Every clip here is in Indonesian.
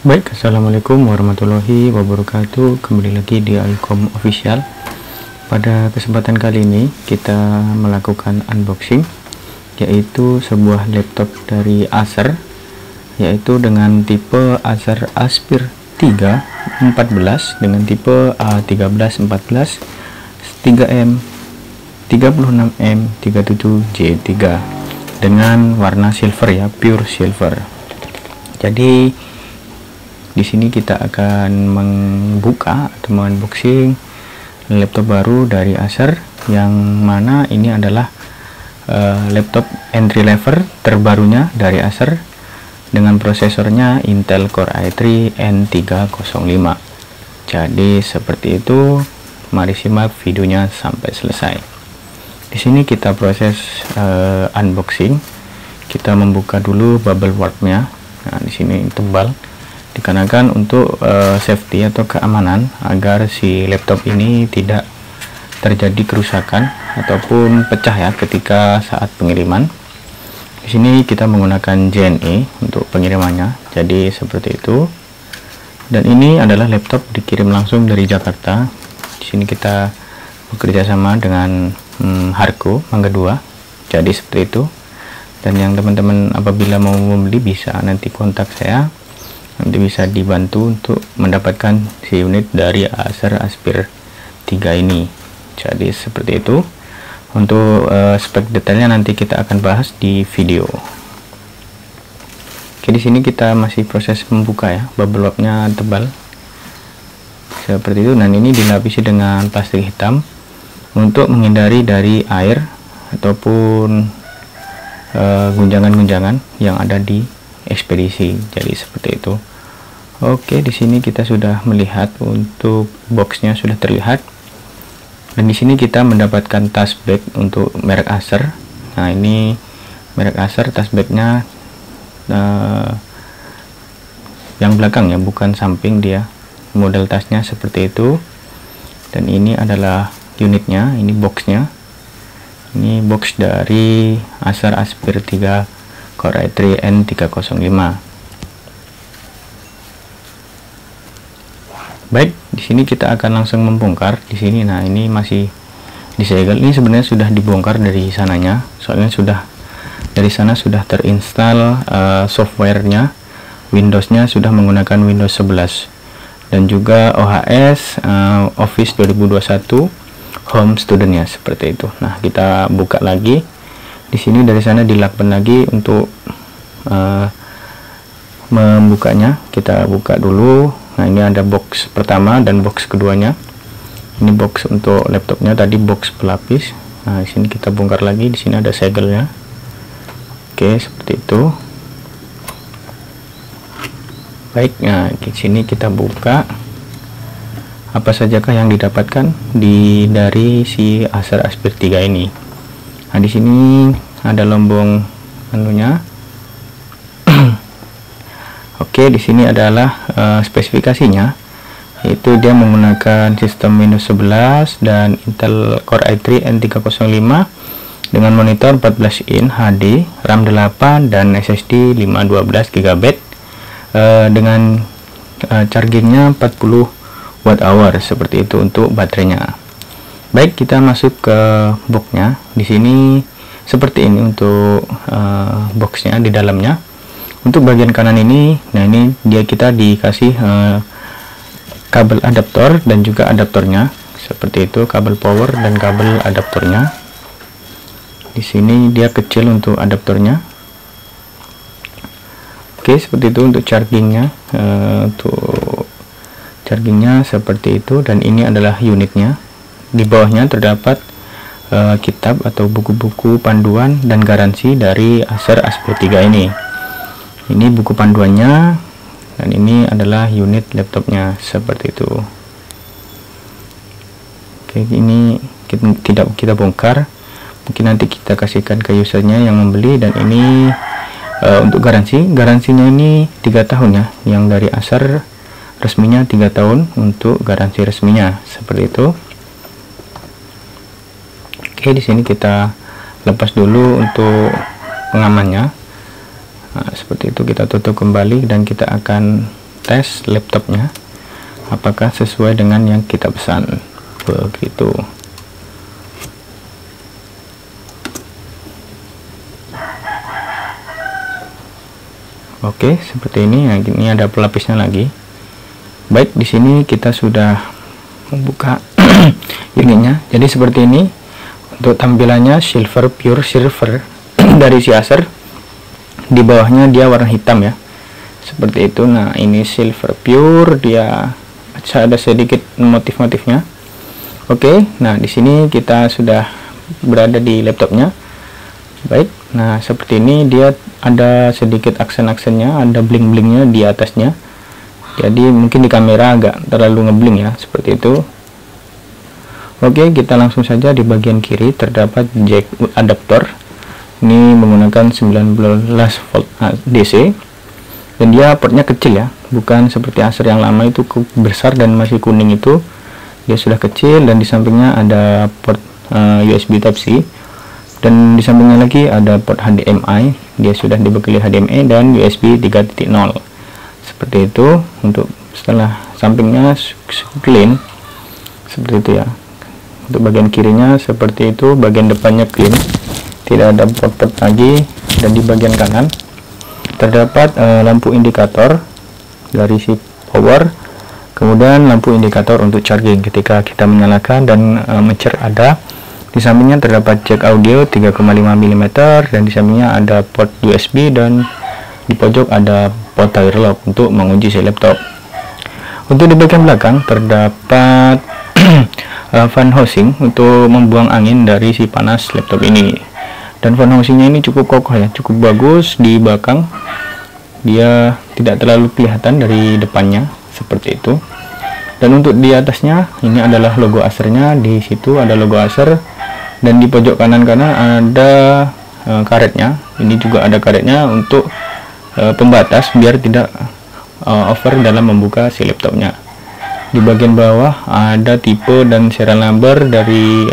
Baik, assalamualaikum warahmatullahi wabarakatuh. Kembali lagi di Alkom Official. Pada kesempatan kali ini kita melakukan unboxing, yaitu sebuah laptop dari Acer, yaitu dengan tipe Acer Aspire 3 14 dengan tipe A1314 3M 36M 37J3 dengan warna silver, ya, pure silver. Jadi di sini kita akan membuka atau unboxing laptop baru dari Acer, yang mana ini adalah laptop entry level terbarunya dari Acer dengan prosesornya Intel Core i3 N305. Jadi seperti itu, mari simak videonya sampai selesai. Di sini kita proses unboxing. Kita membuka dulu bubble wrap-nya. Nah, di sini tebal, dikarenakan untuk safety atau keamanan agar si laptop ini tidak terjadi kerusakan ataupun pecah, ya, ketika saat pengiriman. Di sini kita menggunakan JNE untuk pengirimannya, jadi seperti itu. Dan ini adalah laptop dikirim langsung dari Jakarta. Di sini kita bekerja sama dengan Harko Mangga 2, jadi seperti itu. Dan yang teman-teman apabila mau membeli bisa nanti kontak saya, nanti bisa dibantu untuk mendapatkan si unit dari Acer Aspire 3 ini. Jadi seperti itu. Untuk spek detailnya nanti kita akan bahas di video. Oke, di sini kita masih proses membuka, ya. Bubble wrap-nya tebal seperti itu, dan ini dilapisi dengan plastik hitam untuk menghindari dari air ataupun gunjangan-gunjangan yang ada di ekspedisi. Jadi seperti itu. Oke, di sini kita sudah melihat untuk boxnya sudah terlihat, dan di sini kita mendapatkan tas bag untuk merek Acer. Nah, ini merek Acer, tas bagnya yang belakang, ya, bukan samping, dia model tasnya seperti itu. Dan ini adalah unitnya, ini boxnya. Ini box dari Acer Aspire 3 Core i3 N305. Baik, di sini kita akan langsung membongkar di sini. Nah, ini masih disegel. Ini sebenarnya sudah dibongkar dari sananya, soalnya sudah dari sana sudah terinstall softwarenya, Windowsnya sudah menggunakan Windows 11 dan juga OHS Office 2021 Home Student-nya seperti itu. Nah, kita buka lagi. Di sini dari sana dilakban lagi untuk membukanya. Kita buka dulu. Nah, ini ada box pertama dan box keduanya. Ini box untuk laptopnya, tadi box pelapis. Nah, di sini kita bongkar lagi. Di sini ada segelnya. Oke, seperti itu. Baik, nah di sini kita buka. Apa sajakah yang didapatkan dari si Acer Aspire 3 ini? Nah, di sini ada lombong anunya. Oke, di sini adalah spesifikasinya, yaitu dia menggunakan sistem Windows 11 dan Intel Core i3 N305 dengan monitor 14 in HD, RAM 8 dan SSD 512 GB dengan chargingnya 40 Wh seperti itu untuk baterainya. Baik, kita masuk ke boxnya. Di sini seperti ini untuk boxnya di dalamnya. Untuk bagian kanan ini, nah ini kita dikasih kabel adaptor dan juga adaptornya seperti itu, kabel power dan kabel adaptornya. Di sini dia kecil untuk adaptornya. Oke, seperti itu untuk chargingnya. Untuk chargingnya seperti itu, dan ini adalah unitnya. Di bawahnya terdapat kitab atau buku-buku panduan dan garansi dari Acer Aspire 3 ini. Ini buku panduannya, dan ini adalah unit laptopnya seperti itu. Oke, ini tidak kita bongkar, mungkin nanti kita kasihkan ke usernya yang membeli. Dan ini untuk garansinya ini 3 tahun ya, yang dari Acer resminya 3 tahun untuk garansi resminya seperti itu. Oke, di sini kita lepas dulu untuk pengamannya. Nah, seperti itu, kita tutup kembali dan kita akan tes laptopnya apakah sesuai dengan yang kita pesan. Begitu. Oke, seperti ini. Nah, ini ada pelapisnya lagi. Baik, di sini kita sudah membuka unitnya. Jadi seperti ini untuk tampilannya, silver, pure silver dari si Acer. Di bawahnya dia warna hitam ya, seperti itu. Nah, ini silver pure, dia ada sedikit motif-motifnya. Oke, nah di sini kita sudah berada di laptopnya. Baik, nah seperti ini, dia ada sedikit aksen-aksennya, ada bling-blingnya di atasnya. Jadi mungkin di kamera agak terlalu ngebling ya, seperti itu. Oke, kita langsung saja. Di bagian kiri terdapat jack adaptor. Ini menggunakan 19 volt DC, dan dia portnya kecil ya, bukan seperti Acer yang lama itu besar dan masih kuning itu. Dia sudah kecil, dan di sampingnya ada port USB Type C, dan di sampingnya lagi ada port HDMI. Dia sudah dibekali HDMI dan USB 3.0 seperti itu. Untuk setelah sampingnya clean seperti itu ya. Untuk bagian kirinya seperti itu, bagian depannya clean, tidak ada port-port lagi. Dan di bagian kanan terdapat lampu indikator dari si power, kemudian lampu indikator untuk charging ketika kita menyalakan dan men-charge ada. Di sampingnya terdapat jack audio 3,5 mm, dan di sampingnya ada port USB, dan di pojok ada port tire lock untuk mengunci si laptop. Untuk di bagian belakang terdapat fan housing untuk membuang angin dari si panas laptop ini. Dan fan housingnya ini cukup kokoh ya, cukup bagus. Di belakang dia tidak terlalu kelihatan dari depannya seperti itu. Dan untuk di atasnya ini adalah logo Acernya, di situ ada logo Acer, dan di pojok kanan ada karetnya. Ini juga ada karetnya untuk pembatas biar tidak over dalam membuka si laptopnya. Di bagian bawah ada tipe dan serial number dari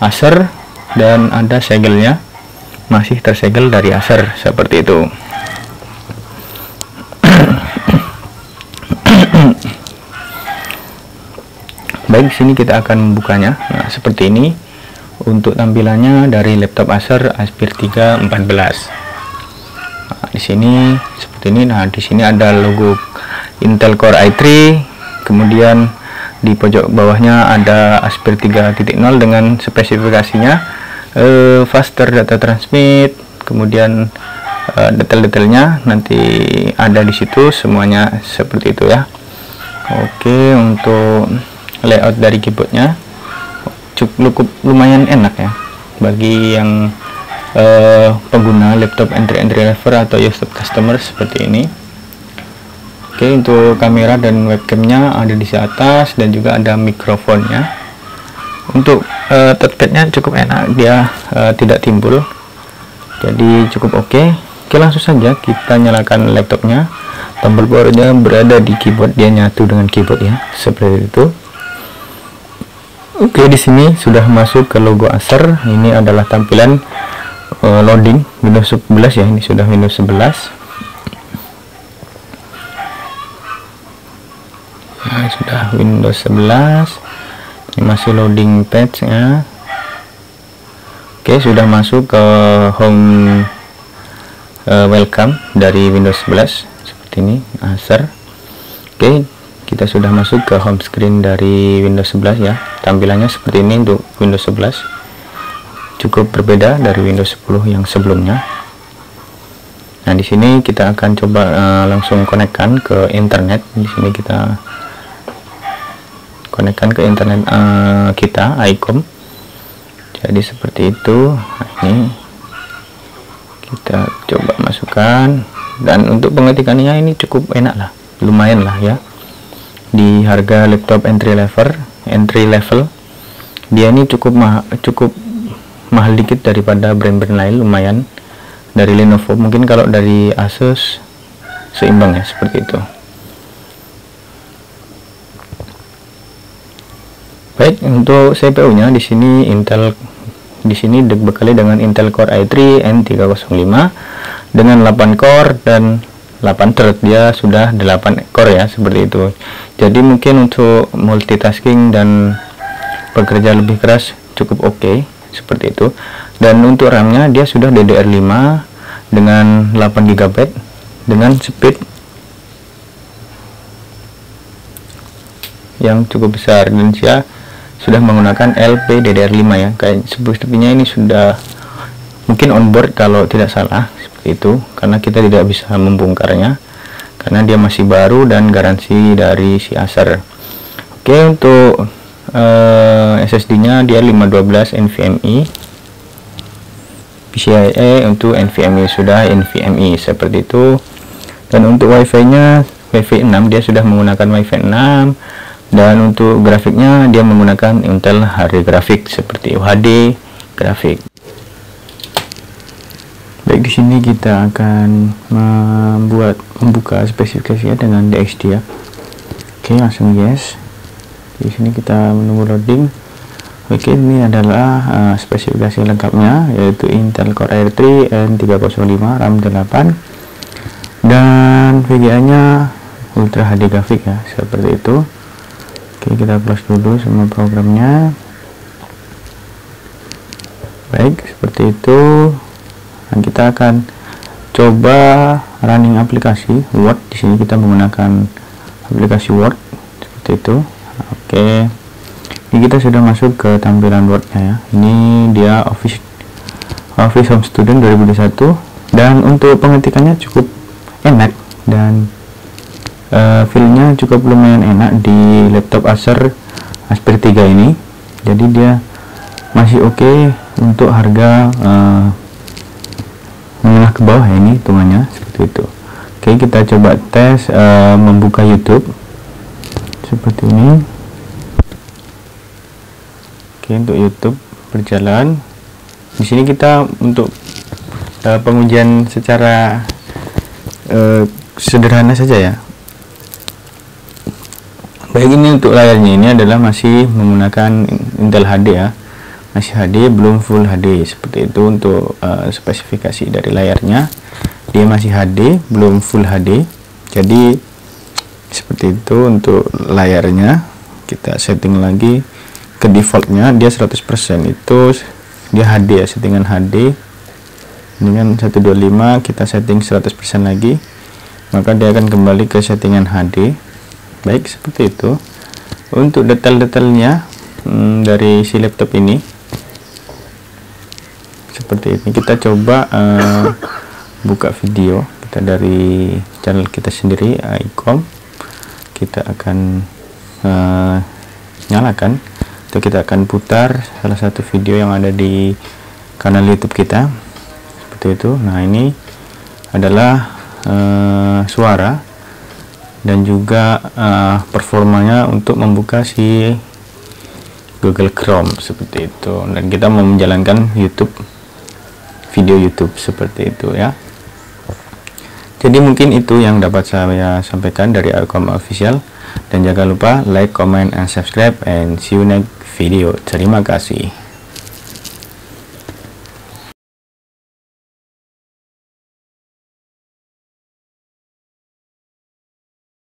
Acer, dan ada segelnya, masih tersegel dari Acer seperti itu. Baik, sini kita akan membukanya. Nah, seperti ini untuk tampilannya dari laptop Acer Aspir 3 14. Nah, di sini seperti ini. Nah, di sini ada logo Intel Core i3, kemudian di pojok bawahnya ada Aspir 3.0 dengan spesifikasinya, faster data transmit, kemudian detail-detailnya nanti ada di situ semuanya seperti itu ya. Oke, untuk layout dari keyboardnya cukup lumayan enak ya bagi yang pengguna laptop entry level atau used customer seperti ini. Oke, untuk kamera dan webcamnya ada di atas, dan juga ada mikrofonnya. Untuk touchpadnya cukup enak, dia tidak timbul, jadi cukup oke. Oke, langsung saja kita nyalakan laptopnya. Tombol powernya berada di keyboard, dia nyatu dengan keyboard ya, seperti itu. Oke, di sini sudah masuk ke logo Acer. Ini adalah tampilan loading Windows 11 ya. Ini sudah Windows 11. Nah, sudah Windows 11. Ini masih loading page-nya. Oke, sudah masuk ke home welcome dari Windows 11 seperti ini, Acer. Oke, kita sudah masuk ke home screen dari Windows 11 ya. Tampilannya seperti ini untuk Windows 11. Cukup berbeda dari Windows 10 yang sebelumnya. Nah, di sini kita akan coba langsung konekkan ke internet. Di sini kita konekkan ke internet kita, iCom. Jadi seperti itu. Nah, ini kita coba masukkan Dan untuk pengetikannya ini cukup enak lah, lumayan lah ya, di harga laptop entry level dia ini cukup mahal dikit daripada brand-brand lain, lumayan. Dari Lenovo, mungkin kalau dari Asus seimbang ya, seperti itu. Baik, untuk CPU-nya di sini dibekali dengan Intel Core i3 N305 dengan 8 core dan 8 thread. Dia sudah 8 core ya, seperti itu. Jadi mungkin untuk multitasking dan bekerja lebih keras cukup oke, seperti itu. Dan untuk RAM-nya dia sudah DDR5 dengan 8 GB dengan speed yang cukup besar, dan dia sudah menggunakan LPDDR5 ya. Kayak sepertinya ini sudah mungkin onboard kalau tidak salah, seperti itu, karena kita tidak bisa membongkarnya karena dia masih baru dan garansi dari si Acer. Oke, untuk SSD-nya dia 512 NVMe, PCIe untuk NVMe sudah NVMe, seperti itu. Dan untuk WiFi-nya WiFi 6, dia sudah menggunakan WiFi 6. Dan untuk grafiknya dia menggunakan Intel HD Graphic, seperti UHD grafik. Baik, di sini kita akan membuka spesifikasinya dengan DXD ya. Oke, langsung yes. Di sini kita menunggu loading. Oke, ini adalah spesifikasi lengkapnya, yaitu Intel Core i3 N305, RAM 8, dan VGA-nya Ultra HD Graphic ya, seperti itu. Oke, kita close dulu semua programnya. Baik, seperti itu. Dan kita akan coba running aplikasi Word. Di sini kita menggunakan aplikasi Word, seperti itu. Oke, ini kita sudah masuk ke tampilan Word-nya ya. Ini dia Office Home Student 2021, dan untuk pengetikannya cukup enak dan feel-nya cukup lumayan enak di laptop Acer Aspire 3 ini. Jadi dia masih oke untuk harga menengah ke bawah ya, ini hitungannya seperti itu. Oke, kita coba tes membuka YouTube seperti ini. Oke, untuk YouTube berjalan. Di sini kita untuk pengujian secara sederhana saja ya. Baik, ini untuk layarnya ini adalah masih menggunakan Intel HD ya, masih HD, belum Full HD, seperti itu. Untuk spesifikasi dari layarnya dia masih HD, belum Full HD, jadi seperti itu. Untuk layarnya kita setting lagi ke defaultnya, dia 100%, itu dia HD ya, settingan HD. Dengan 125 kita setting 100% lagi, maka dia akan kembali ke settingan HD. Baik, seperti itu. Untuk detail-detailnya dari si laptop ini seperti ini. Kita coba buka video kita dari channel kita sendiri, iCom. Kita akan nyalakan, atau kita akan putar salah satu video yang ada di kanal YouTube kita, seperti itu. Nah, ini adalah suara dan juga performanya untuk membuka si Google Chrome, seperti itu. Dan kita mau menjalankan video YouTube seperti itu ya. Jadi mungkin itu yang dapat saya sampaikan dari iCom Official, dan jangan lupa like, comment, and subscribe, and see you next video. Terima kasih.